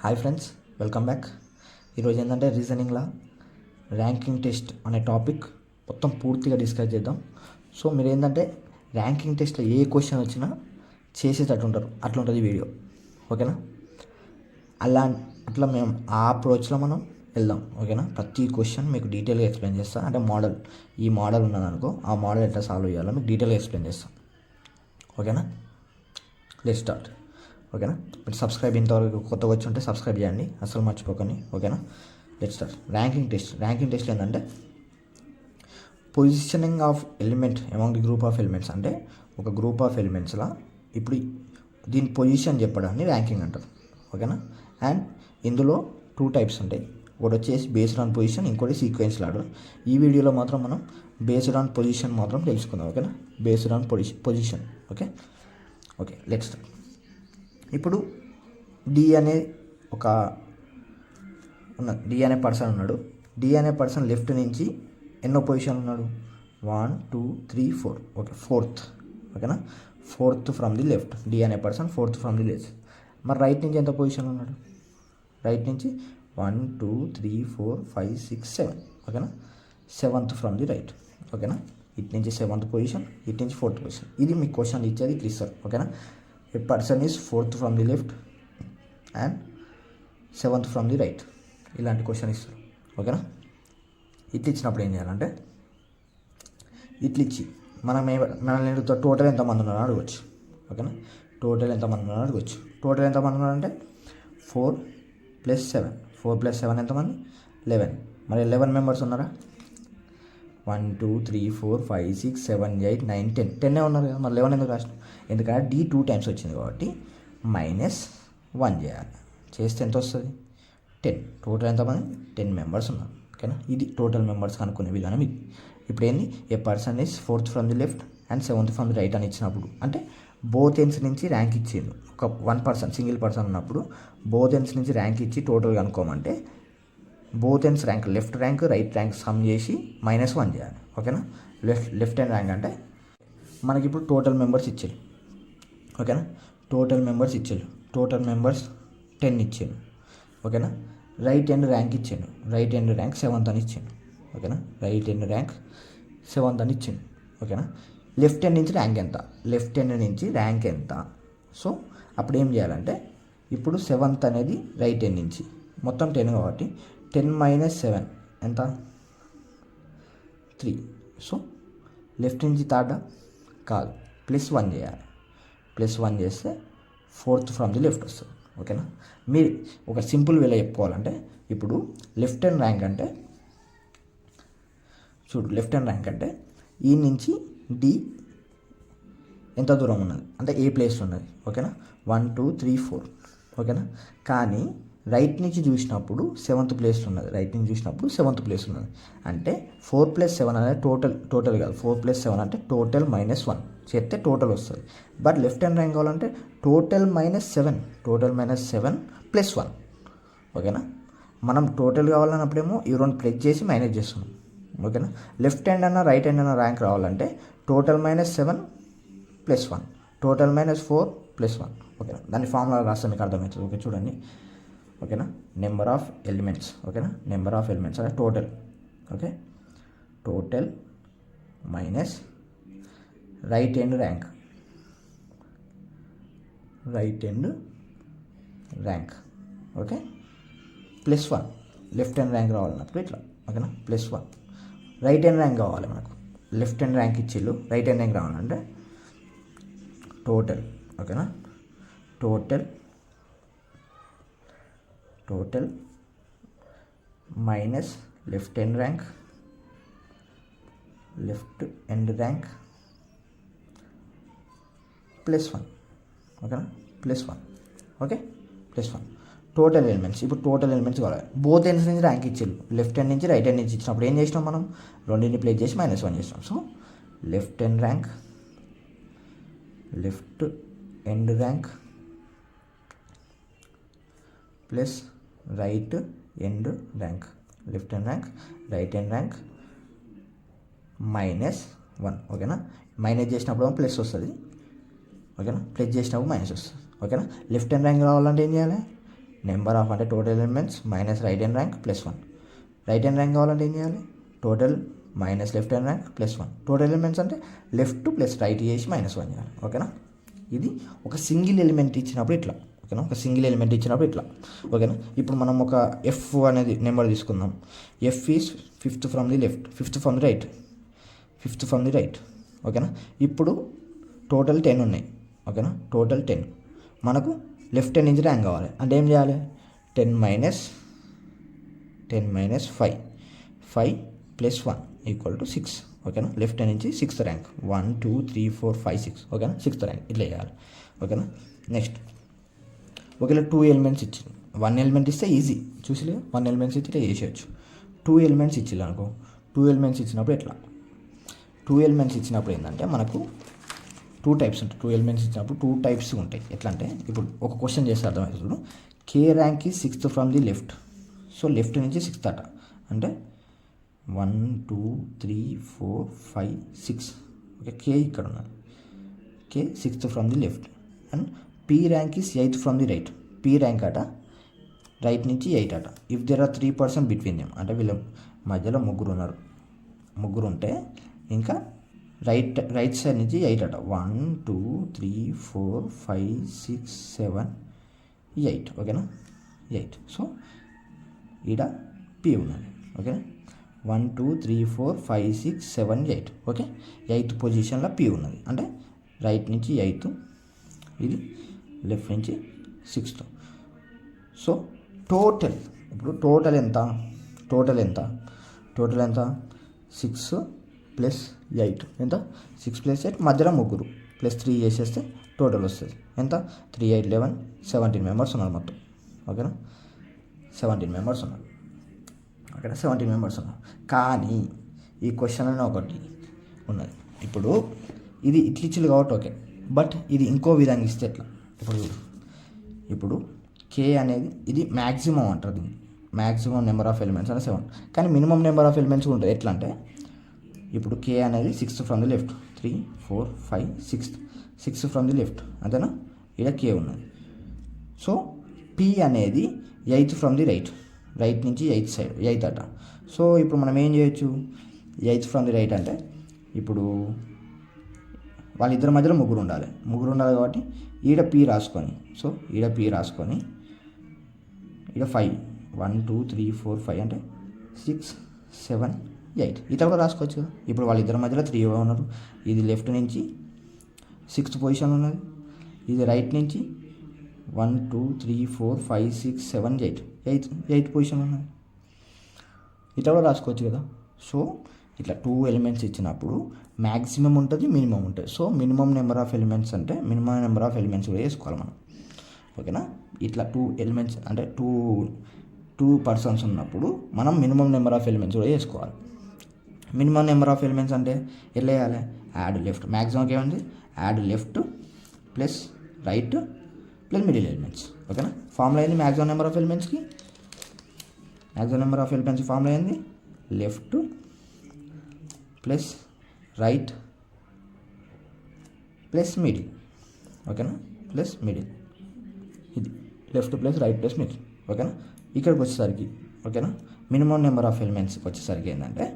Hi friends, welcome back. ఈరోజు ఏంటంటే రీజనింగ్లో ranking test అనే టాపిక్ మొత్తం పూర్తిగా డిస్కస్ చేద్దాం. సో మీరు ఏంటంటే ర్యాంకింగ్ టెస్ట్లో ఏ క్వశ్చన్ వచ్చినా చేసేటట్టు ఉంటారు, అట్లా ఉంటుంది వీడియో. ఓకేనా? అట్లా మేము ఆ అప్రోచ్లో మనం వెళ్దాం. ఓకేనా? ప్రతి క్వశ్చన్ మీకు డీటెయిల్గా ఎక్స్ప్లెయిన్ చేస్తాను. అంటే ఈ మోడల్ ఉన్నదనుకో, ఆ మోడల్ ఎట్లా సాల్వ్ చేయాలో మీకు డీటెయిల్గా ఎక్స్ప్లెయిన్ చేస్తాం. ఓకేనా? Let's start. ఓకేనా? మీరు సబ్స్క్రైబ్ ఇంతవరకు కొత్తగా వచ్చి ఉంటే సబ్స్క్రైబ్ చేయండి, అసలు మర్చిపోకండి. ఓకేనా? Let's start. ర్యాంకింగ్ టెస్ట్ ఏంటంటే positioning of element among the group of elements. అంటే ఒక గ్రూప్ ఆఫ్ ఎలిమెంట్స్లో ఇప్పుడు దీని పొజిషన్ చెప్పడాన్ని ర్యాంకింగ్ అంటారు. ఓకేనా? అండ్ ఇందులో 2 టైప్స్ ఉంటాయి. ఒకటి వచ్చేసి బేస్డ్ ఆన్ పొజిషన్, ఇంకోటి సీక్వెన్స్ ఆర్డర్. ఈ వీడియోలో మాత్రం మనం బేస్డ్ ఆన్ పొజిషన్ మాత్రం తెలుసుకుందాం. ఓకేనా? Based on position. Okay let's start. ఇప్పుడు డి అనే పర్సన్ ఉన్నాడు. డి అనే పర్సన్ లెఫ్ట్ నుంచి ఎన్నో పొజిషన్ ఉన్నాడు? 1 2 3 4. Okay, 4th. ఓకేనా? 4th from the left. D అనే person 4th from the left. మరి రైట్ నుంచి ఎంత పొజిషన్ ఉన్నాడు? రైట్ నుంచి 1 2 3 4 5 6 7. ఓకేనా? 7th from the right. ఓకేనా? ఇటు నుంచి 7th పొజిషన్, ఇటు నుంచి 4th పొజిషన్. ఇది మీ క్వశ్చన్ ఇచ్చేది ఇట్లా ఇస్తారు. ఓకేనా? A person is 4th from the left and 7th from the right. ఇలాంటి క్వశ్చన్ ఇస్తారు. ఓకేనా? ఇట్లా ఇచ్చినప్పుడు ఏం చేయాలంటే ఇట్లా ఇచ్చి మనల్ని టోటల్ ఎంతమంది ఉన్నారో అడగవచ్చు. ఓకేనా? టోటల్ ఎంతమంది ఉన్నారో అడగవచ్చు. టోటల్ ఎంతమంది ఉన్నారంటే 4 + 7. 4 + 7 ఎంతమంది? 11. మరి 11 మెంబర్స్ ఉన్నారా? 1 2 3 4 5 6 7 8 9 10. 10 ఉన్నారు కదా. మరి 11 ఎందుకు రాసిన? ఎందుకంటే D 2 టైమ్స్ వచ్చింది కాబట్టి -1 చేయాలి. చేస్తే ఎంత వస్తుంది? 10. టోటల్ ఎంతమంది? 10 మెంబర్స్ ఉన్నారు. ఓకేనా? ఇది టోటల్ మెంబర్స్ కనుక్కునే విధానం ఇది. ఇప్పుడు ఏంది? A person is 4th from the left and 7th from the right అని ఇచ్చినప్పుడు, అంటే బోత్ ఎండ్స్ నుంచి ర్యాంక్ ఇచ్చిండు. ఒక 1 పర్సన్, సింగిల్ పర్సన్ ఉన్నప్పుడు బోత్ ఎండ్స్ నుంచి ర్యాంక్ ఇచ్చి టోటల్ కనుక్కోమంటే both ends rank, left rank right rank sum చేసి -1 చేయాలి. ఓకేనా? లెఫ్ట్ హ్యాండ్ ర్యాంక్ అంటే మనకి ఇప్పుడు టోటల్ మెంబర్స్ ఇచ్చారు. ఓకేనా? టోటల్ మెంబర్స్ 10 ఇచ్చాను. ఓకేనా? రైట్ హ్యాండ్ ర్యాంక్ ఇచ్చాను. రైట్ హ్యాండ్ ర్యాంక్ 7th అని ఇచ్చాను. ఓకేనా? రైట్ హ్యాండ్ ర్యాంక్ 7th అని ఇచ్చాను. ఓకేనా? లెఫ్ట్ హ్యాండ్ నుంచి ర్యాంక్ ఎంత? లెఫ్ట్ హ్యాండ్ నుంచి ర్యాంక్ ఎంత? సో అప్పుడు ఏం చేయాలంటే ఇప్పుడు 7th అనేది రైట్ హ్యాండ్ నుంచి, మొత్తం 10 కాబట్టి 10 - 7 ఎంత? 3. సో లెఫ్ట్ నుంచి థర్డా? కాదు, +1 చేయాలి. +1 చేస్తే 4th ఫ్రమ్ ది లెఫ్ట్ వస్తుంది. ఓకేనా? మీరు ఒక సింపుల్ వేలో చెప్పుకోవాలంటే ఇప్పుడు లెఫ్ట్ హ్యాండ్ ర్యాంక్ అంటే లెఫ్ట్ హ్యాండ్ ర్యాంక్ అంటే ఈ నుంచి డి ఎంత దూరం ఉన్నది అంటే ఏ ప్లేస్ ఉన్నది. ఓకేనా? 1 2 3 4. ఓకేనా? కానీ రైట్ నుంచి చూసినప్పుడు 7th ప్లేస్ ఉన్నది. రైట్ నుంచి చూసినప్పుడు 7th ప్లేస్ ఉన్నది. అంటే 4 + 7 అనేది టోటల్ కాదు. 4 + 7 అంటే టోటల్ -1 చేస్తే టోటల్ వస్తుంది. బట్ లెఫ్ట్ హ్యాండ్ ర్యాంక్ కావాలంటే టోటల్ -7 +1. ఓకేనా? మనం టోటల్ కావాలన్నప్పుడేమో ఈ 2 ప్లస్ చేసి మైనస్ చేస్తున్నాం. ఓకేనా? లెఫ్ట్ హ్యాండ్ అన్న రైట్ హ్యాండ్ అన్న ర్యాంక్ రావాలంటే టోటల్ -7 +1, టోటల్ -4 +1. ఓకేనా? దాని ఫార్ములా రాస్తే మీకు అర్థమవుతుంది. ఓకే, చూడండి. ఓకేనా? Number of elements. ఓకేనా? నెంబర్ ఆఫ్ ఎలిమెంట్స్ అంటే total. Okay, total minus right hand rank. Okay, +1. Left hand rank రావాలన్నప్పుడు ఇట్లా. ఓకేనా? +1. రైట్ హ్యాండ్ ర్యాంక్ కావాలి మనకు. లెఫ్ట్ హ్యాండ్ ర్యాంక్ ఇచ్చిళ్ళు, రైట్ హ్యాండ్ ర్యాంక్ రావాలంటే టోటల్. ఓకేనా? Total minus left hand rank +1. ఓకేనా? +1. ఓకే, +1. Total elements. ఇప్పుడు టోటల్ ఎలిమెంట్స్ కావాలి. బోత్ ఎండ్స్ నుంచి ర్యాంక్ ఇచ్చారు. లెఫ్ట్ హ్యాండ్ నుంచి రైట్ హ్యాండ్ నుంచి ఇచ్చినప్పుడు ఏం చేసినాం మనం? రెండింటిని ప్లేస్ చేసి -1 చేసినాం. So left hand rank plus right hand rank. Left hand rank right hand rank -1. ఓకేనా? మైనస్ చేసినప్పుడు ప్లస్ వస్తుంది. ఓకేనా? ప్లస్ చేసినప్పుడు మైనస్ వస్తుంది. ఓకేనా? లెఫ్ట్ హ్యాండ్ ర్యాంక్ రావాలంటే ఏం చేయాలి? నెంబర్ ఆఫ్ అంటే total elements minus right hand rank plus 1. Right hand rank కావాలంటే ఏం చేయాలి? Total minus left hand rank plus 1. Total elements అంటే లెఫ్ట్ ప్లస్ రైట్ చేసి -1 చేయాలి. ఓకేనా? ఇది ఒక సింగిల్ ఎలిమెంట్ ఇచ్చినప్పుడు ఇట్లా. ఓకేనా? ఒక సింగిల్ ఎలిమెంట్ ఇచ్చినప్పుడు ఇట్లా. ఓకేనా? ఇప్పుడు మనం ఒక ఎఫ్ అనేది నెంబర్ తీసుకుందాం. F is 5th from the left, 5th from the right, 5th from the right. ఓకేనా? ఇప్పుడు టోటల్ 10 ఉన్నాయి. ఓకేనా? టోటల్ 10. మనకు లెఫ్ట్ హ్యాండ్ నుంచి ర్యాంక్ కావాలి అంటే ఏం చేయాలి? 10 మైనస్ 5, 5 + 1 = 6. ఓకేనా? లెఫ్ట్ హ్యాండ్ నుంచి 6th ర్యాంక్, 1 2 3 4 5 6. ఓకేనా? 6th ర్యాంక్ ఇట్లా చేయాలి. ఓకేనా? నెక్స్ట్ ఒకవేళ 2 ఎలిమెంట్స్ ఇచ్చింది, 1 ఎలిమెంట్ ఇస్తే ఈజీ చూసిలే, 1 ఎలిమెంట్స్ ఇచ్చి ఇట్లా చేసేయచ్చు. 2 ఎలిమెంట్స్ ఇచ్చింది అనుకో, 2 ఎలిమెంట్స్ ఇచ్చినప్పుడు ఎట్లా? 2 ఎలిమెంట్స్ ఇచ్చినప్పుడు ఏంటంటే మనకు 2 టైప్స్ ఉంటాయి. 2 ఎలిమెంట్స్ ఇచ్చినప్పుడు 2 టైప్స్ ఉంటాయి. ఎట్లా అంటే ఇప్పుడు ఒక క్వశ్చన్ చేస్తే అర్థమవుతుంది. కే ర్యాంక్ ఈ 6th from the left. So left నుంచి 6th అట అంటే 1 2 3 4 5 6. ఓకే, కే ఇక్కడ ఉన్నది. K 6th from the left. And P rank is 8th from the right. P rank అట రైట్ నుంచి 8 అట. If there are 3 person between them, అంటే వీళ్ళ మధ్యలో ముగ్గురు ఉన్నారు. ముగ్గురు ఉంటే ఇంకా రైట్ సైడ్ నుంచి 8 అట. 1 2 3 4 5 6 7 8. ఓకేనా? 8. సో ఈడ పి ఉన్నది. ఓకేనా? 1 2 3 4 5 6 7 8. ఓకే, 8th పొజిషన్లో పి ఉన్నది అంటే రైట్ నుంచి 8th, ఇది లెఫ్ట్ నుంచి 6th. సో టోటల్ ఇప్పుడు టోటల్ ఎంత? టోటల్ ఎంత? 6 + 8 ఎంత? 6 + 8 మధ్యలో ముగ్గురు +3 చేసేస్తే టోటల్ వస్తుంది ఎంత? 3 8 11 17 మెంబర్స్ ఉన్నారు మొత్తం. ఓకేనా? 17 మెంబర్స్ ఉన్నారు. ఓకేనా? 17 మెంబర్స్ ఉన్నారు. కానీ ఈ క్వశ్చన్ అని ఒకటి ఉన్నది. ఇప్పుడు ఇది ఇట్లిచ్చిలు కాబట్టి ఓకే, బట్ ఇది ఇంకో విధంగా ఇస్తే ఎట్లా? ఇప్పుడు కే అనేది ఇది మ్యాక్సిమం అంటారు. దీన్ని మ్యాక్సిమం నెంబర్ ఆఫ్ ఎలిమెంట్స్ అంటే 7, కానీ మినిమం నెంబర్ ఆఫ్ ఎలిమెంట్స్ ఉంటుంది. ఎట్లా అంటే ఇప్పుడు కే అనేది 6th from the left, 3 4 5 6th from the left అంతేనా? ఇక్కడ కే ఉన్నది. సో పి అనేది 8th from the right, right నుంచి 8th సైడ్ 8th అట. సో ఇప్పుడు మనం ఏం చేయొచ్చు? 8th ఫ్రమ్ ది రైట్ అంటే ఇప్పుడు వాళ్ళిద్దరి మధ్యలో ముగ్గురు ఉండాలి కాబట్టి ఈడ పి రాసుకొని, సో ఈడ పి రాసుకొని ఈడ 5 1 2 3 4 5 అంటే 6 7 8 ఇట్లా కూడా రాసుకోవచ్చు. ఇప్పుడు వాళ్ళిద్దరి మధ్యలో 3 ఉన్నారు. ఇది లెఫ్ట్ నుంచి 6th పొజిషన్ ఉన్నది, ఇది రైట్ నుంచి 1 2 3 4 5 6 7 8 పొజిషన్ ఉన్నది. ఇట్లా కూడా రాసుకోవచ్చు కదా. సో ఇట్లా 2 ఎలిమెంట్స్ ఇచ్చినప్పుడు మ్యాక్సిమం ఉంటుంది, మినిమం ఉంటుంది. So minimum number of elements అంటే మినిమం నెంబర్ ఆఫ్ ఎలిమెంట్స్ కూడా వేసుకోవాలి మనం. ఓకేనా? ఇట్లా 2 ఎలిమెంట్స్ అంటే 2 పర్సన్స్ ఉన్నప్పుడు మనం మినిమం నెంబర్ ఆఫ్ ఎలిమెంట్స్ కూడా వేసుకోవాలి. మినిమం నెంబర్ ఆఫ్ ఎలిమెంట్స్ అంటే ఎట్లా వేయాలి? Add left. మ్యాక్సిమంకి ఏమంది? Add left plus right plus middle elements. ఓకేనా? ఫార్ములా అయింది మ్యాక్సిమం నెంబర్ ఆఫ్ ఎలిమెంట్స్కి. Maximum number of elements formula అయింది left plus right plus middle. ఓకేనా? Plus middle. ఇది left plus right plus middle. ఓకేనా? ఇక్కడికి వచ్చేసరికి ఓకేనా మినిమం నెంబర్ ఆఫ్ ఎలిమెంట్స్కి వచ్చేసరికి ఏంటంటే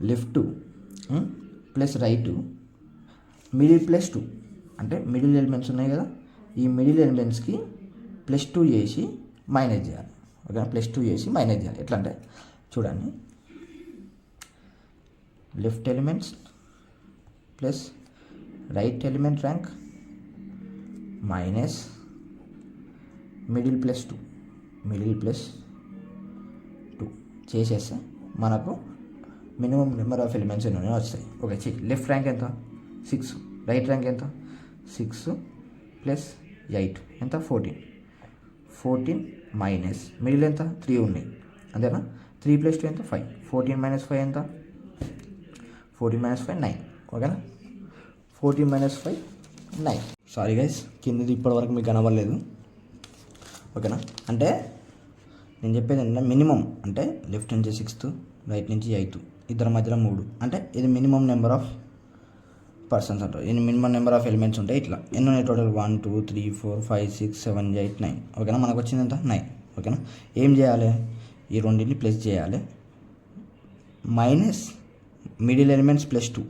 లెఫ్ట్ ప్లస్ రైట్ మిడిల్ +2 అంటే మిడిల్ ఎలిమెంట్స్ ఉన్నాయి కదా, ఈ మిడిల్ ఎలిమెంట్స్కి +2 చేసి మైనస్ చేయాలి. ఓకేనా? +2 చేసి మైనస్ చేయాలి. ఎట్లా అంటే చూడండి, left elements plus right element rank minus middle +2 చేసేస్తే మనకు మినిమం నెంబర్ ఆఫ్ ఎలిమెంట్స్ ఎన్ని వస్తాయి. ఓకే, లెఫ్ట్ ర్యాంక్ ఎంత? 6. రైట్ ర్యాంక్ ఎంత? 6 + 8 ఎంత? 14 మైనస్ మిడిల్ ఎంత? 3 ఉన్నాయి అంతేనా? 3 + 2 ఎంత? 5. 14 - 5 ఎంత? 14 - 5 9. ఓకేనా? 14 - 5 9. సారీ గైస్, కిందది ఇప్పటివరకు మీకు కనబడలేదు. ఓకేనా? అంటే నేను చెప్పేది ఏంటంటే మినిమం అంటే లెఫ్ట్ నుంచి 6th, రైట్ నుంచి 8th, ఇద్దరి మధ్యలో 3 అంటే ఇది మినిమం నెంబర్ ఆఫ్ పర్సన్స్ అంటారు. ఇన్ని మినిమం నెంబర్ ఆఫ్ ఎలిమెంట్స్ ఉంటాయి. ఇట్లా ఎన్ని ఉన్నాయి టోటల్ 1 2 3 4 5 6 7 8 9. ఓకేనా, మనకు వచ్చింది ఎంత 9. ఓకేనా, ఏం చేయాలి, ఈ రెండింటిని ప్లస్ చేయాలి, minus middle elements plus 2,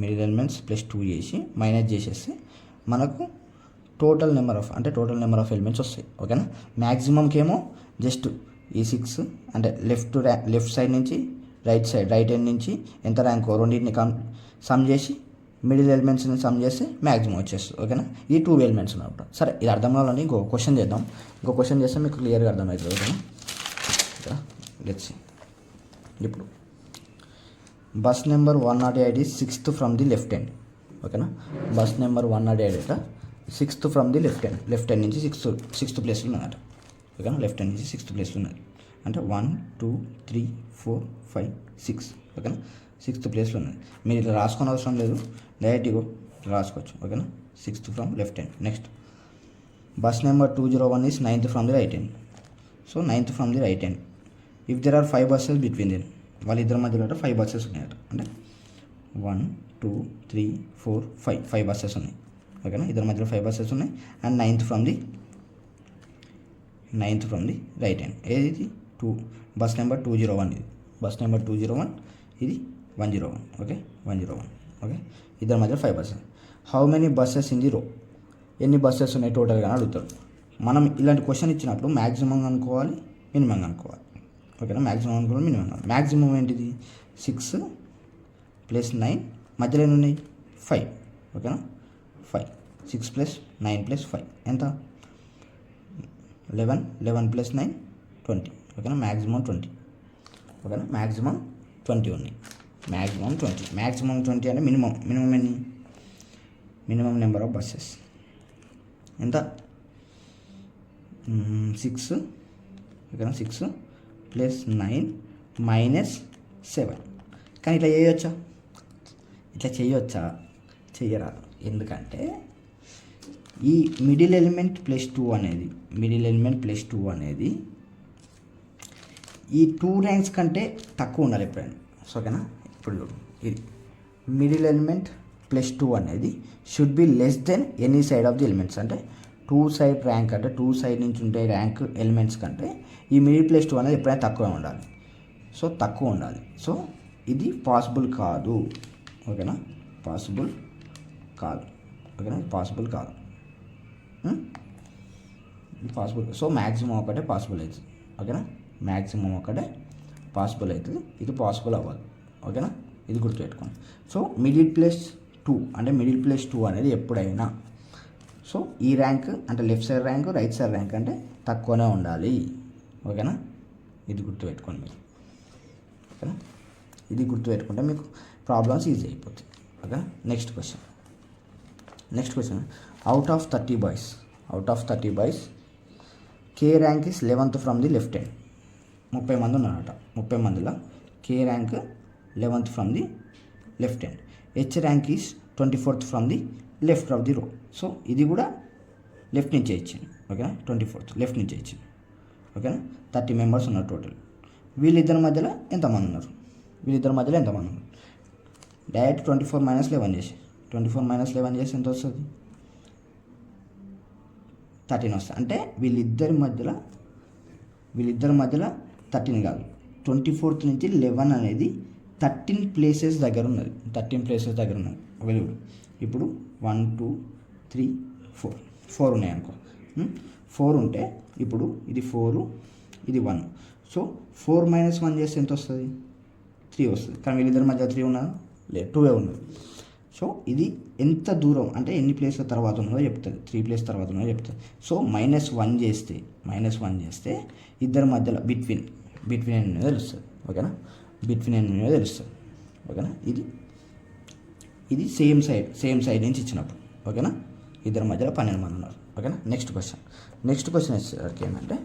middle elements plus 2 చేసి మైనస్ చేసేస్తే మనకు టోటల్ నెంబర్ ఆఫ్ ఎలిమెంట్స్ వస్తాయి. ఓకేనా, మ్యాక్సిమంకి ఏమో జస్ట్ ఈ 6 అంటే లెఫ్ట్ సైడ్ నుంచి రైట్ ఎండ్ నుంచి ఎంత ర్యాంకో రెండింటిని సమ్ చేసి మిడిల్ ఎలిమెంట్స్ని సమ్ చేస్తే మ్యాక్సిమం వచ్చేస్తుంది. ఓకేనా, ఈ 2 ఎలిమెంట్స్ ఉన్నప్పుడు. సరే, ఇది అర్థం కావాలండి ఇంకో క్వశ్చన్ చేద్దాం. ఇంకో క్వశ్చన్ చేస్తే మీకు క్లియర్గా అర్థమవుతుంది. ఓకేనా, ఇక్కడ లెట్స్ ఇప్పుడు bus number 108 is 6th from the left end. ఓకేనా, bus number 108 6th from the left end నుంచి సిక్స్త్ ప్లేస్లో ఉన్నదట. ఓకేనా, లెఫ్ట్ ఎండ్ నుంచి 6th ప్లేస్లో ఉన్నది అంటే 1 2 3 4 5 6. ఓకేనా, 6th ప్లేస్లో ఉన్నది. మీరు ఇట్లా రాసుకొని అవసరం లేదు, డైరెక్ట్గా రాసుకోవచ్చు. ఓకేనా, 6th from left end. Next bus number 201 is 9th from the right end. So 9th from the right end. If there are 5 buses between them, వాళ్ళిద్దరి మధ్యలో 5 buses ఉన్నాయట. అంటే 1 2 3 4 5 buses ఉన్నాయి. ఓకేనా, ఇద్దరి మధ్యలో 5 buses ఉన్నాయి. And 9th from the right end. ఏది 2 బస్ నెంబర్ 201 ఇది, బస్ నెంబర్ 201 ఇది 101. ఓకే, 101. ఓకే, ఇద్దరి మధ్యలో 5 buses. How many buses in the రో, ఎన్ని బస్సెస్ ఉన్నాయి టోటల్గా అడుగుతారు. మనం ఇలాంటి క్వశ్చన్ ఇచ్చినప్పుడు మ్యాక్సిమం అనుకోవాలి, మినిమం అనుకోవాలి. ఓకేనా, మ్యాక్సిమం అనుకోవాలి, మినిమం అనుకోవాలి. మ్యాక్సిమం ఏంటిది 6 + 9, మధ్యలో ఎన్ని ఉన్నాయి 5. ఓకేనా, 5 6 + 9 + 5 ఎంత 11 + 9 20. ఓకేనా, మ్యాక్సిమం 20. ఓకేనా, మ్యాక్సిమం 20 ఉన్నాయి. మ్యాక్సిమం 20 అంటే మినిమం ఎన్ని, మినిమం నెంబర్ ఆఫ్ బస్సెస్ ఎంత 6. ఓకేనా, 6 + 9 - 7. కానీ ఇట్లా చేయొచ్చా, చెయ్యరాదు. ఎందుకంటే ఈ మిడిల్ ఎలిమెంట్ ప్లస్ 2 అనేది ఈ 2 ర్యాంక్స్ కంటే తక్కువ ఉండాలి ఎప్పుడైనా. ఓకేనా, ఇప్పుడు ఇది మిడిల్ ఎలిమెంట్ ప్లస్ 2 అనేది should be less than any side of the elements. అంటే 2 సైడ్ ర్యాంక్ అంటే 2 సైడ్ నుంచి ఉండే ర్యాంక్ ఎలిమెంట్స్ కంటే ఈ మిడిల్ ప్లస్ 2 అనేది ఎప్పుడైనా తక్కువ ఉండాలి. సో ఇది పాసిబుల్ కాదు. ఓకేనా, పాసిబుల్ కాదు. సో మ్యాక్సిమం ఒకటే పాసిబుల్ అవుతుంది. ఓకేనా, మ్యాక్సిమం ఒకటే పాసిబుల్ అవుతుంది, ఇది పాసిబుల్ అవ్వదు. ఓకేనా, ఇది గుర్తుపెట్టుకోండి. సో మిడిల్ ప్లస్ 2 అనేది ఎప్పుడైనా సో ఈ ర్యాంక్ అంటే left side rank right side rank అంటే తక్కువనే ఉండాలి. ఓకేనా, ఇది గుర్తుపెట్టుకోండి మీరు. ఓకేనా, ఇది గుర్తుపెట్టుకుంటే మీకు ప్రాబ్లమ్స్ ఈజీ అయిపోతాయి. ఓకేనా, next question out of 30 boys K rank is 11th from the left end. 30 మంది ఉన్నారట. 30 మందిలో K rank 11th from the left end. H rank is 24th from the left of the row. So ఇది కూడా left నుంచే ఇచ్చింది. ఓకేనా, 24th left నుంచే ఇచ్చింది. ఓకేనా, 30 మెంబర్స్ ఉన్నారు టోటల్. వీళ్ళిద్దరి మధ్యలో ఎంతమంది ఉన్నారు, డైరెక్ట్ 24 - 11 చేసి 24 - 11 చేసి ఎంత వస్తుంది 13 వస్తుంది. అంటే వీళ్ళిద్దరి మధ్యలో 13 కాదు, 24th నుంచి 11 అనేది 13 ప్లేసెస్ దగ్గర ఉన్నది. వెలుగుడు ఇప్పుడు 1 2 3 4 ఉన్నాయి అనుకో. 4 ఉంటే ఇప్పుడు ఇది 4 ఇది 1. సో 4 - 1 చేస్తే ఎంత వస్తుంది 3 వస్తుంది. కానీ వీళ్ళిద్దరి మధ్య 3 ఉన్నది లేదు, 2 ఉన్నది. సో ఇది ఎంత దూరం అంటే ఎన్ని ప్లేస్ల తర్వాత ఉన్నదో చెప్తుంది, 3 ప్లేస్ తర్వాత ఉన్నదో చెప్తుంది. సో -1 చేస్తే ఇద్దరి మధ్యలో బిట్వీన్ ఎన్ని తెలుస్తుంది. ఓకేనా, బిట్వీన్ ఎన్ని తెలుస్తుంది. ఓకేనా, ఇది సేమ్ సైడ్ నుంచి ఇచ్చినప్పుడు. ఓకేనా, ఇద్దరి మధ్యలో 12 మంది ఉన్నారు. ఓకేనా, నెక్స్ట్ క్వశ్చన్ వచ్చేసరికి ఏంటంటే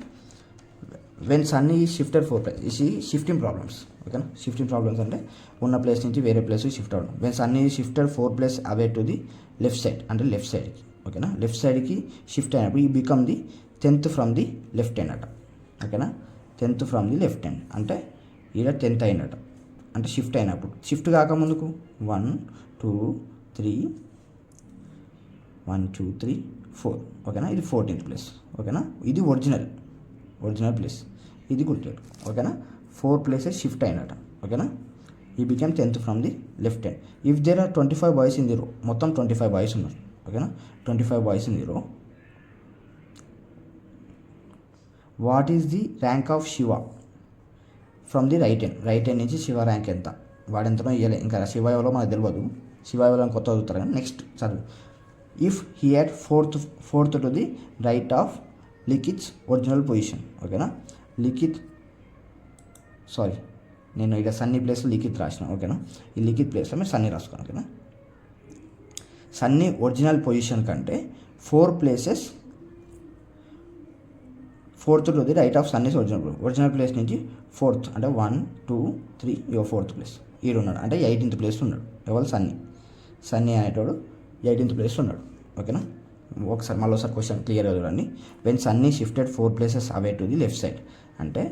వెన్ సన్ ఈ షిఫ్టెడ్ 4 ప్లేస్. ఇది షిఫ్టింగ్ ప్రాబ్లమ్స్. ఓకేనా, షిఫ్టింగ్ ప్రాబ్లమ్స్ అంటే ఉన్న ప్లేస్ నుంచి వేరే ప్లేస్ షిఫ్ట్ అవ్వడం. వెన్ సన్ ఈ shifted 4 place away to the left side అంటే లెఫ్ట్ సైడ్కి. ఓకేనా, లెఫ్ట్ సైడ్కి షిఫ్ట్ అయినప్పుడు ఈ become the 10th from the left hand అట. ఓకేనా, 10th from the left hand అంటే ఈడ 10th అయినట. అంటే షిఫ్ట్ అయినప్పుడు షిఫ్ట్ కాకముందుకు 1 2 3 1 2 3 4 ఓకేనా. ఇది 14th ప్లేస్ ఓకేనా. ఇది ఒరిజినల్ ప్లేస్, ఇది గుర్తు ఓకేనా. 4 ప్లేసెస్ షిఫ్ట్ అయినట ఓకేనా. ఈ became 10th from the left hand. If there are 25 boys in the row, మొత్తం 25 బాయ్స్ ఉన్నారు ఓకేనా. 25 boys in the row. What is the rank of Shiva from the right hand నుంచి శివ ర్యాంక్ ఎంత, వాడెంతనో ఇవ్వలే ఇంకా. శివ ఎవరో మనకు తెలియదు, శివ ఎవరో కొత్త చదువుతారు కానీ నెక్స్ట్ చదువు. If he had fourth to the right of Likhit's original position ఓకేనా. నేను ఇక సన్నీ ప్లేస్లో లిఖిత్ రాసిన ఓకేనా. ఈ లిఖిత్ ప్లేస్లో మీరు సన్నీ రాసుకోండి ఓకేనా. సన్నీ ఒరిజినల్ పొజిషన్ కంటే 4 places fourth to the right of Sunny's original place నుంచి 4th అంటే 1 2 3 4th ప్లేస్ ఈడున్నాడు అంటే 18th ప్లేస్ ఉన్నాడు. ఎవరు సన్నీ అనేటోడు 18th ప్లేస్ ఉన్నాడు ఓకేనా. మళ్ళీ క్వశ్చన్ క్లియర్గా చూడండి. When Sunny shifted 4 places away to the left side, అంటే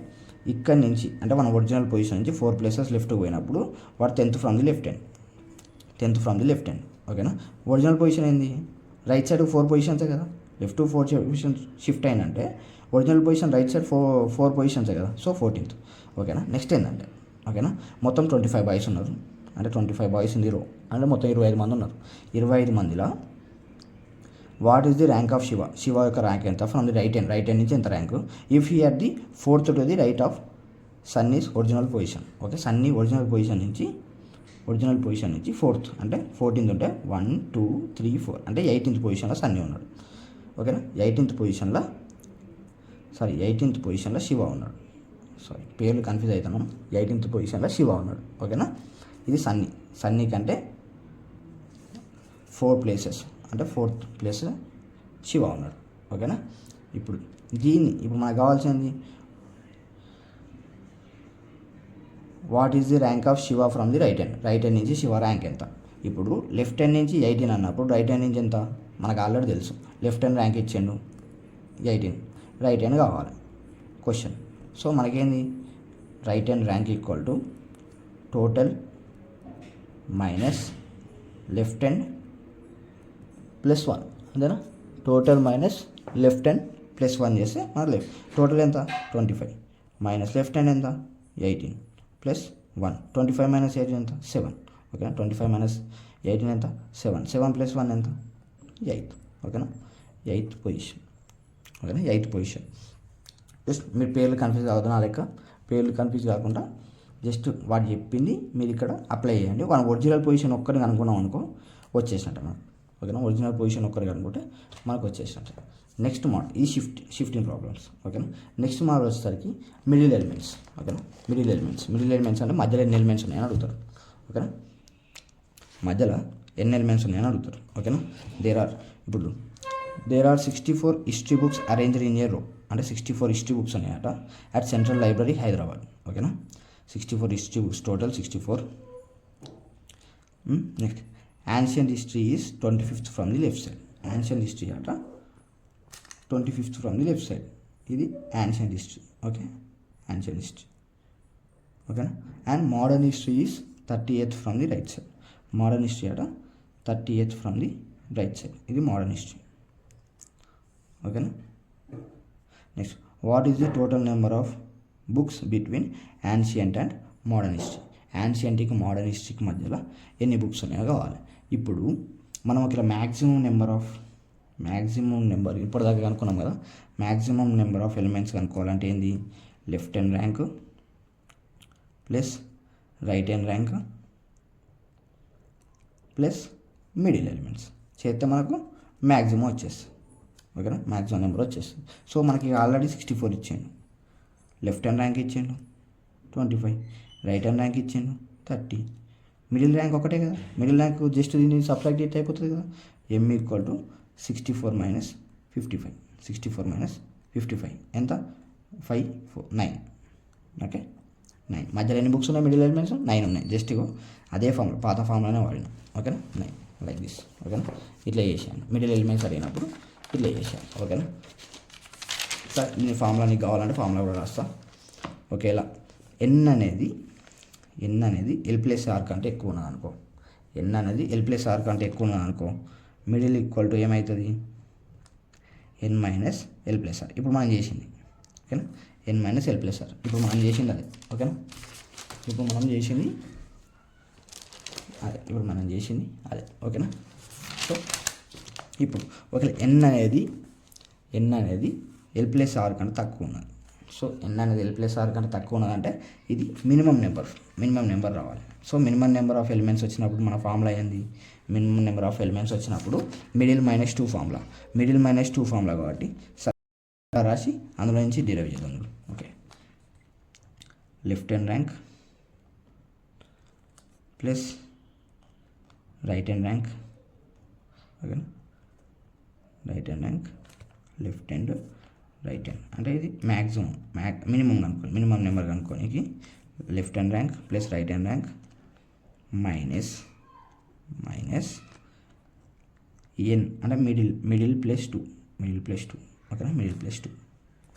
ఇక్కడ నుంచి అంటే మన ఒరిజినల్ పొజిషన్ నుంచి 4 ప్లేసెస్ లెఫ్ట్కి పోయినప్పుడు వాడు 10th from the left hand ఓకేనా. ఒరిజినల్ పొజిషన్ ఏంది, రైట్ సైడ్ 4 పొజిషన్సే కదా. లెఫ్ట్ 4 పొజిషన్ షిఫ్ట్ అయినంటే ఒరిజినల్ పొజిషన్ రైట్ సైడ్ 4 పొజిషన్సే కదా. సో 14th ఓకేనా. నెక్స్ట్ ఏంటంటే ఓకేనా, మొత్తం 25 బాయ్స్ ఉన్నారు అంటే 25 బాయ్స్ ఇన్ ది రో అంటే మొత్తం 25 మంది ఉన్నారు. 25 మందిలో what is the rank of Shiva యొక్క ర్యాంక్ ఎంత ఫ్రమ్ ది రైట్ హ్యాండ్ నుంచి ఎంత rank. If he at the 4th to the right of Sunny's original position okay. Sunny original position నుంచి 4th అంటే 14th ఉంటే 1 2 3 4 అంటే 18th పొజిషన్లో సన్నీ ఉన్నాడు ఓకేనా. 18th పొజిషన్లో శివ ఉన్నాడు. పేర్లు కన్ఫ్యూజ్ అవుతాను. 18th పొజిషన్లో శివ ఉన్నాడు ఓకేనా. ఇది సన్నీ కంటే 4 ప్లేసెస్ అంటే 4th ప్లేస్ శివ ఉన్నాడు ఓకేనా. ఇప్పుడు మనకు కావాల్సింది what is the rank of Shiva from the right hand నుంచి శివ ర్యాంక్ ఎంత. ఇప్పుడు లెఫ్ట్ హ్యాండ్ నుంచి 18 అన్నప్పుడు రైట్ హ్యాండ్ నుంచి ఎంత మనకు ఆల్రెడీ తెలుసు. లెఫ్ట్ హ్యాండ్ ర్యాంక్ ఇచ్చిండు 18, రైట్ హ్యాండ్ కావాలి క్వశ్చన్. సో మనకేంది right hand rank equal to total minus left hand plus 1 అంతేనా. Total minus left hand plus 1 చేస్తే మన టోటల్ ఎంత 25 మైనస్ లెఫ్ట్ హ్యాండ్ ఎంత 18 ప్లస్ 1. 25 మైనస్ 18 ఎంత 7 ఓకేనా. 25 మైనస్ 18 ఎంత 7 ప్లస్ 1 ఎంత 8 ఓకేనా. 8th పొజిషన్ ఓకేనా. 8th position. జస్ట్ మీరు పేర్లు కన్ఫ్యూజ్ అవుతున్నా లెక్క. పేర్లు కన్ఫ్యూజ్ కాకుండా జస్ట్ వాడు చెప్పింది మీరు ఇక్కడ అప్లై చేయండి. మన ఒరిజినల్ పొజిషన్ ఒక్కరికి అనుకున్నాం అనుకో వచ్చేసినట్టు మనకు ఓకేనా. ఒరిజినల్ పొజిషన్ ఒక్కరికి అనుకుంటే మనకు వచ్చేసినట్టు. నెక్స్ట్ మోడల్ ఈ షిఫ్టింగ్ ప్రాబ్లమ్స్ ఓకేనా. నెక్స్ట్ మోడల్ వచ్చేసరికి మిడిల్ ఎలిమెంట్స్ ఓకేనా. మిడిల్ ఎలిమెంట్స్ అంటే మధ్యలో ఎన్ని ఎలిమెంట్స్ ఉన్నాయని అడుగుతారు ఓకేనా. మధ్యలో ఎన్ని ఎలిమెంట్స్ ఉన్నాయని అడుగుతారు ఓకేనా. There are 64 history books arranged in a row అంటే 64 హిస్టరీ బుక్స్ ఉన్నాయట అట్ సెంట్రల్ లైబ్రరీ హైదరాబాద్ ఓకేనా. 64 history books total 64. Next ancient history is 25th from the left side. Ancient history అట 25th from the left side. ఇది ancient history okay. Ancient history ఓకేనా. And modern history is 38th from the right side. Modern history అట 38th from the right side. ఇది modern history ఓకేనా. Next what is the total number of books between ancient and modern history. యాన్షియంట్కి modern హిస్టరీకి మధ్యలో ఎన్ని books ఉన్నాయో కావాలి. ఇప్పుడు మనం ఇక్కడ మ్యాక్సిమం నెంబర్ ఇప్పటిదాకా కనుక్కున్నాం కదా. మ్యాక్సిమం నెంబర్ ఆఫ్ ఎలిమెంట్స్ కనుక్కోవాలంటే ఏంది left hand rank plus right hand rank plus middle elements చేస్తే మనకు మ్యాక్సిమం వచ్చేస్తుంది ఓకేనా. మ్యాక్సిమం నెంబర్ వచ్చేస్తుంది. సో మనకి ఆల్రెడీ 64 ఇచ్చాడు. లెఫ్ట్ హ్యాండ్ ర్యాంక్ ఇచ్చాడు 25, రైట్ హ్యాండ్ ర్యాంక్ ఇచ్చాడు 30, మిడిల్ ర్యాంక్ ఒకటే కదా. మిడిల్ ర్యాంక్ జస్ట్ దీన్ని సబ్ట్రాక్ట్ చేస్తే అయిపోతుంది కదా. M equal to 64 minus 55. 64 minus 55 ఎంత 5 4 9 ఓకే. 9 మధ్యలో ఎన్ని బుక్స్ ఉన్నాయి మిడిల్ ఎలిమెంట్స్ 9 ఉన్నాయి. జస్ట్ ఇగో అదే ఫార్ములా పాత ఫార్ములానే వాడినా ఓకేనా. 9 లైక్ దిస్ ఓకేనా. ఇట్లా చేశాను మిడిల్ ఎలిమెంట్స్ అడిగినప్పుడు ఇట్లా చేశాను ఓకేనా. సార్ నేను ఫార్ములా నీకు కావాలంటే ఫార్ములా కూడా రాస్తా. ఒకేలా ఎన్ అనేది L ప్లస్ ఆర్ కంటే ఎక్కువ ఉన్నది అనుకో. ఎన్ అనేది ఎల్ ప్లస్ ఆర్ కంటే ఎక్కువ ఉన్నది అనుకో, మిడిల్ ఈక్వల్ టు ఏమవుతుంది, ఎన్ మైనస్ ఎల్ ప్లస్ ఆర్. ఇప్పుడు మనం చేసింది ఓకేనా, ఎన్ మైనస్ ఎల్ ప్లస్ ఆర్. ఇప్పుడు మనం చేసింది అదే ఓకేనా, ఇప్పుడు మనం చేసింది అదే ఓకేనా. సో ఇప్పుడు ఒకవేళ ఎన్ అనేది ఎల్ ప్లస్ ఆర్ కంటే తక్కువ ఉన్నది. సో ఎన్ అనేది ఎల్ ప్లస్ ఆర్ కంటే తక్కువ ఉన్నదంటే ఇది మినిమం నెంబర్ రావాలి. So minimum number of elements వచ్చినప్పుడు మన ఫార్ములా ఏంది, మినిమం నెంబర్ ఆఫ్ ఎలిమెంట్స్ వచ్చినప్పుడు మిడిల్ మైనస్ టూ ఫార్ములా కాబట్టి రాసి అందులో నుంచి డిరైవ్ చేద్దాం. Okay, left hand rank plus right hand rank ఓకేనా, right hand rank left hand right hand అంటే ఇది మినిమం నెంబర్ కనుక్కోనికి left hand rank plus right hand rank minus N అంటే మిడిల్ ప్లస్ టూ ఓకేనా, మిడిల్ ప్లస్ టూ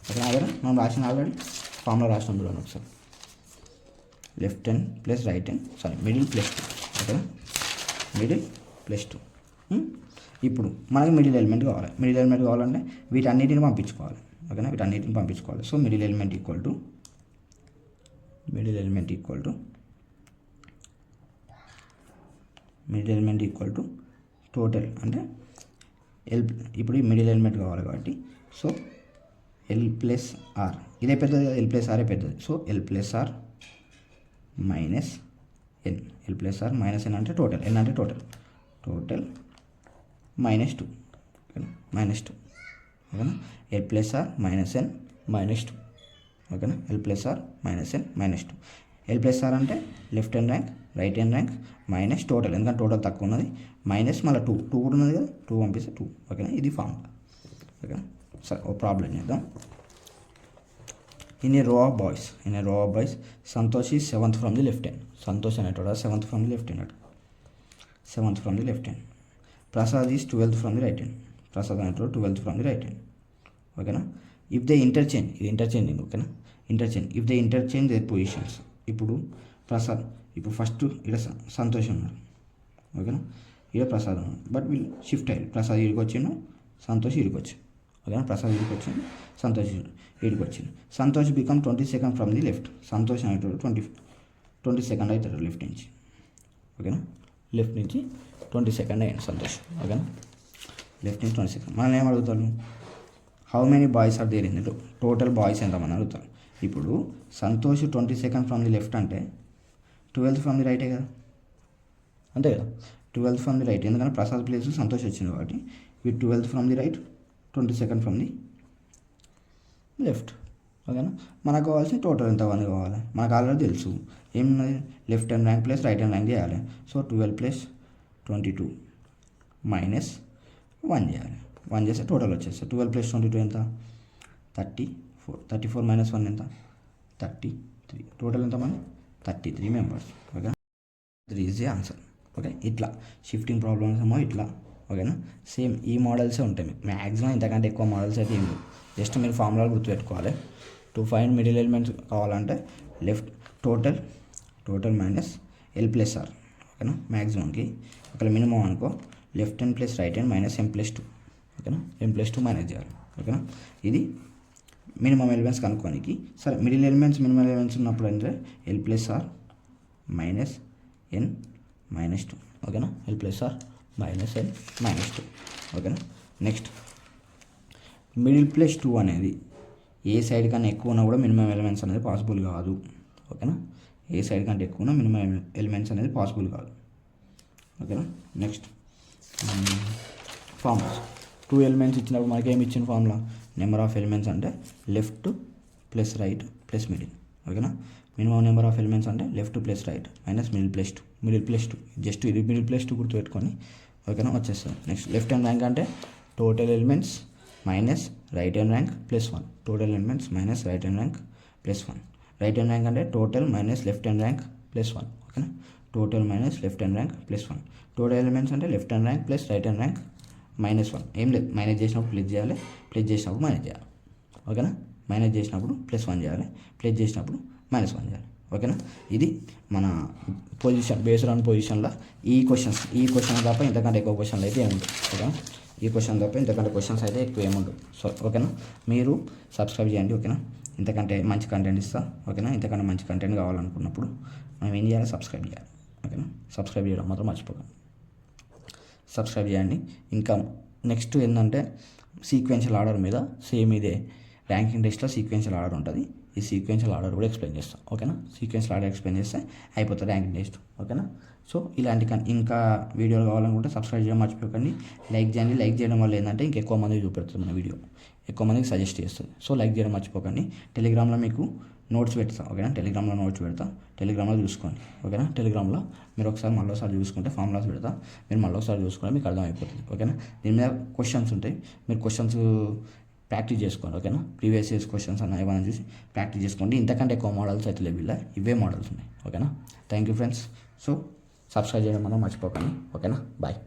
ఓకేనా. అదే మనం రాసిన ఆల్రెడీ ఫార్ములా రాసినాం చూడండి ఒకసారి, left hand plus right hand middle plus two ఓకేనా, మిడిల్ ప్లస్ టూ. ఇప్పుడు మనకి మిడిల్ ఎలిమెంట్ కావాలంటే వీటన్నిటిని పంపించుకోవాలి ఓకేనా, so middle element equal to total అంటే ఇప్పుడు ఈ మిడిల్ ఎలిమెంట్ కావాలి కాబట్టి సో ఎల్ ప్లస్ ఆర్ ఇదే పెద్దది, ఎల్ ప్లస్ ఆరే పెద్దది. So L plus R minus N, అంటే టోటల్, ఎన్ అంటే టోటల్ మైనస్ టూ ఓకేనా, L plus R minus N minus two ఓకేనా, L plus R minus N minus two. L plus R అంటే left hand rank right hand rank minus total, ఎందుకంటే total తక్కువ ఉన్నది, minus మళ్ళీ two కూడా ఉన్నది కదా, 2 పంపిస్తే 2 ఓకేనా. ఇది ఫార్ములా ఓకేనా. సరే ఓ ప్రాబ్లం చేద్దాం. In a row of boys Santosh is 7th from the left hand. Santosh అనేటోడ 7th from the left hand, Prasad is 12th from the right hand. Prasad అనేటోడు 12th from the right hand ఓకేనా. ఇఫ్ దే ఇంటర్చేంజ్, ఇది interchanging ఓకేనా, if they interchange their positions. ఇప్పుడు first ఇక్కడ సంతోష్ ఉన్నాడు ఓకేనా, ఇక్కడ ప్రసాద్ ఉన్నాడు, బట్ వీళ్ళు షిఫ్ట్ అయ్యారు. ప్రసాద్ ఇడికి వచ్చిండు, సంతోష్ ఇడికి వచ్చి ఓకేనా, ప్రసాద్ ఇడికి వచ్చింది, సంతోష్ ఇడికి వచ్చింది. Santosh become 22nd from the left. Santosh అనేటోడు 22nd అవుతాడు లెఫ్ట్ నుంచి ఓకేనా, లెఫ్ట్ నుంచి 22nd అయ్యాడు సంతోష్ ఓకేనా, లెఫ్ట్ నుంచి 22nd. మనం ఏం అడుగుతాను, how many boys are there in the, total boys ఎంతమంది అడుగుతారు. ఇప్పుడు Santosh 22nd from the left అంటే 12th ఫ్రమ్ ది రైటే కదా, అంతే కదా, 12th ఫ్రమ్ ది రైట్, ఎందుకంటే ప్రసాద్ ప్లేస్ సంతోష్ వచ్చింది కాబట్టి with 12th from the right 22nd from the left ఓకేనా. మనకు కావాల్సిన టోటల్ ఎంతమంది కావాలి, మనకు ఆల్రెడీ తెలుసు ఏమున్నది, left hand rank plus right hand rank చేయాలి. సో 12 ప్లస్ 22 మైనస్ 1 చేయాలి, 1 చేస్తే టోటల్ వచ్చేస్తుంది. 12 ప్లస్ 22 ఎంత, 34 మైనస్ 1 ఎంత, 33. టోటల్ ఎంతమంది, 33 మెంబర్స్ ఓకేనా. 3 ఈజ్ ది ఆన్సర్ ఓకే. ఇట్లా షిఫ్టింగ్ ప్రాబ్లమ్స్ ఏమో ఇట్లా ఓకేనా, సేమ్ ఈ మోడల్సే ఉంటాయి మీకు మ్యాక్సిమం, ఇంతకంటే ఎక్కువ మోడల్స్ అయితే ఏం లేవు. జస్ట్ మీరు ఫార్ములా గుర్తుపెట్టుకోవాలి. టు ఫైండ్ మిడిల్ ఎలిమెంట్స్ కావాలంటే left total minus L plus R ఓకేనా, మ్యాక్సిమంకి. ఒకవేళ మినిమం అనుకో left hand plus right hand minus m+2 ఓకేనా, m+2 మైనస్ చేయాలి ఓకేనా. ఇది మినిమం ఎలిమెంట్స్ కనుక్కోనికి. సరే మిడిల్ ఎలిమెంట్స్ ఉన్నప్పుడు అంటే L plus R minus N minus 2 ఓకేనా, L plus R minus N minus 2 ఓకేనా. నెక్స్ట్ మిడిల్ ప్లస్ 2 అనేది ఏ సైడ్ కన్నా ఎక్కువ ఉన్నా కూడా మినిమం ఎలిమెంట్స్ అనేది పాసిబుల్ కాదు ఓకేనా, ఏ సైడ్ కంటే ఎక్కువ ఉన్నా మినిమం ఎలిమెంట్స్ అనేది పాసిబుల్ కాదు ఓకేనా. నెక్స్ట్ ఫార్ములాస్, 2 ఎలిమెంట్స్ ఇచ్చినప్పుడు మనకి ఏమి ఇచ్చిన ఫార్ములా, నెంబర్ ఆఫ్ ఎలిమెంట్స్ అంటే left plus right plus middle ఓకేనా. మినిమం నెంబర్ ఆఫ్ ఎలిమెంట్స్ అంటే left plus right minus middle plus two just ఇది మిడిల్ ప్లస్ 2 గుర్తుపెట్టుకొని ఓకేనా వచ్చేస్తుంది. నెక్స్ట్ లెఫ్ట్ హ్యాండ్ ర్యాంక్ అంటే total elements minus right hand rank plus 1, total elements minus right hand rank plus 1. Right hand rank అంటే total minus left hand rank plus 1 ఓకేనా, total minus left hand rank plus 1. Total elements అంటే left hand rank plus right hand rank minus 1. ఏం లేదు, minus చేసినప్పుడు plus చేయాలి, plus చేసినప్పుడు minus చేయాలి ఓకేనా. మైనస్ చేసినప్పుడు +1 చేయాలి, ప్లస్ చేసినప్పుడు -1 చేయాలి ఓకేనా. ఇది మన పొజిషన్ బేస్డ్ ఆన్ పొజిషన్లో ఈ క్వశ్చన్ తప్ప ఇంతకంటే ఎక్కువ క్వశ్చన్లు అయితే ఏముండవు. ఓకేనా, ఈ క్వశ్చన్ తప్ప ఇంతకంటే క్వశ్చన్స్ అయితే ఎక్కువ ఏముండవు. సో ఓకేనా, మీరు సబ్స్క్రైబ్ చేయండి. ఓకేనా, ఇంతకంటే మంచి కంటెంట్ ఇస్తా. ఓకేనా, ఇంతకంటే మంచి కంటెంట్ కావాలనుకున్నప్పుడు మనం ఏం చేయాలి, సబ్స్క్రైబ్ చేయాలి. ఓకేనా, సబ్స్క్రైబ్ చేయడం మాత్రం మర్చిపోకండి, సబ్స్క్రైబ్ చేయండి. ఇంకా నెక్స్ట్ ఏంటంటే సీక్వెన్షియల్ ఆర్డర్ మీద సేమ్ ఇదే ర్యాంకింగ్ టెస్ట్లో సీక్వెన్షియల్ ఆర్డర్ ఉంటుంది. ఈ సీక్వెన్షియల్ ఆర్డర్ కూడా ఎక్స్ప్లెయిన్ చేస్తాం. ఓకేనా, సీక్వెన్షియల్ ఆర్డర్ ఎక్స్ప్లెయిన్ చేస్తే అయిపోతుంది ర్యాంకింగ్ టెస్ట్. ఓకేనా, సో ఇలాంటి ఇంకా వీడియోలు కావాలనుకుంటే సబ్స్క్రైబ్ చేయడం మర్చిపోకండి. లైక్ చేయండి. లైక్ చేయడం వల్ల ఏంటంటే ఇంకెక్కువ మందికి చూపెడుతుంది మన వీడియో, ఎక్కువ మందికి సజెస్ట్ చేస్తుంది. సో లైక్ చేయడం మర్చిపోకండి. టెలిగ్రామ్లో మీకు నోట్స్ పెడతాను. ఓకేనా, టెలిగ్రామ్లో నోట్స్ పెడతా, టెలిగ్రామ్లో చూసుకోండి. ఓకేనా, టెలిగ్రామ్లో మీరు మళ్ళీసారి చూసుకుంటే ఫార్ములాస్ పెడతా, మీరు మళ్ళీసారి చూసుకుంటే మీకు అర్థమైపోతుంది. ఓకేనా, దీని మీద క్వశ్చన్స్ ఉంటాయి, మీరు క్వశ్చన్స్ ప్రాక్టీస్ చేసుకోండి. ఓకేనా, ప్రీవియస్ ఇయర్స్ క్వశ్చన్స్ అన్న ఏమైనా చూసి ప్రాక్టీస్ చేసుకోండి. ఇంతకంటే ఎక్కువ మోడల్స్ అయితే లేవు, ఇలా ఇవే మోడల్స్ ఉన్నాయి. ఓకేనా, thank you friends. So subscribe చేయడం మనం మర్చిపోకండి. ఓకేనా, బాయ్.